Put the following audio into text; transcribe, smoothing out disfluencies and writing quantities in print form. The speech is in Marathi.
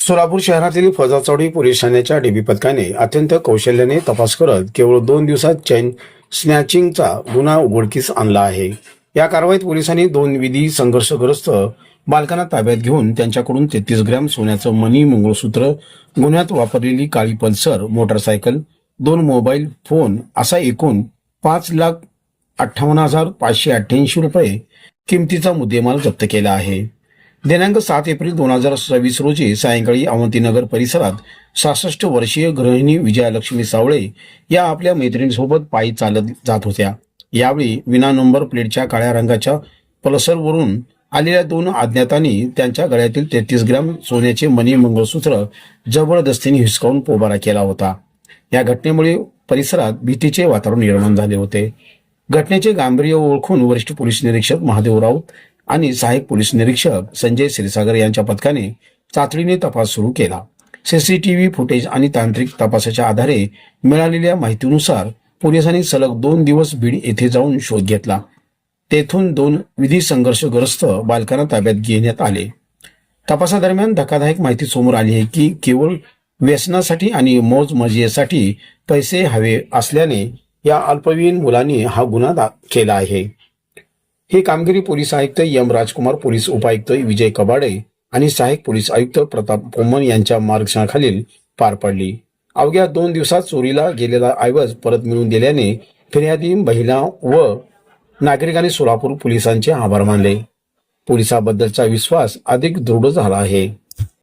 सोलापूर शहरातील फजाचौडी पोलीस ठाण्याच्या डीबी पथकाने अत्यंत कौशल्याने तपास करत केवळ 2 दिवसात चेन स्नॅचिंगचा गुन्हा उघडकीस आणला आहे। या कारवाईत पोलिसांनी 2 विधी संघर्षग्रस्त बालकांना ताब्यात घेऊन त्यांच्याकडून 33 ग्रॅम सोन्याचं मणी, मंगळसूत्र, गुन्ह्यात वापरलेली काळी पल्सर मोटरसायकल, 2 मोबाईल फोन असा एकूण 5,58,588 रुपये किमतीचा मुद्देमाल जप्त केला आहे। दिनांक 7 एप्रिल 2026 रोजी सायंकाळी अवंतीनगर परिसरात 66 वर्षीय गृहिणी विजयालक्ष्मी सावळे या आपल्या मैत्रिणीसोबत पायी चालत जात होत्या। यावेळी विना नंबर प्लेटच्या काळ्या रंगाच्या पल्सरवरून आलेल्या 2 अज्ञातांनी त्यांच्या गळ्यातील 33 ग्रॅम सोन्याचे मणी, मंगळसूत्र जबरदस्तीने हिसकावून पोबारा केला होता। या घटनेमुळे परिसरात भीतीचे वातावरण निर्माण झाले होते। घटनेचे गांभीर्य ओळखून वरिष्ठ पोलीस निरीक्षक महादेव राऊत आणि सहाय्यक पोलीस निरीक्षक संजय क्षीरसागर यांच्या पथकाने तातडीने तपास सुरू केला। सीसीटीव्ही फुटेज आणि तांत्रिक तपासाच्या आधारे मिळालेल्या माहितीनुसार पोलिसांनी सलग 2 दिवस बीड येथे जाऊन शोध घेतला। तेथून 2 विधी संघर्षग्रस्त बालकांना ताब्यात घेण्यात आले। तपासादरम्यान धक्कादायक माहिती समोर आली आहे की केवळ व्यसनासाठी आणि मौज मजेसाठी पैसे हवे असल्याने या अल्पवयीन मुलांनी हा गुन्हा केला आहे। ही कामगिरी पोलीस आयुक्त एम राजकुमार, पोलीस उपायुक्त विजय कबाडे आणि सहाय्यक पोलीस आयुक्त प्रताप पोमन यांच्या मार्गदर्शनाखाली पार पडली। अवघ्या 2 दिवसात चोरीला गेलेला ऐवज परत मिळवून दिल्याने फिर्यादी महिला व नागरिकांनी सोलापूर पोलिसांचे आभार मानले। पोलिसांबद्दलचा विश्वास अधिक दृढ झाला आहे।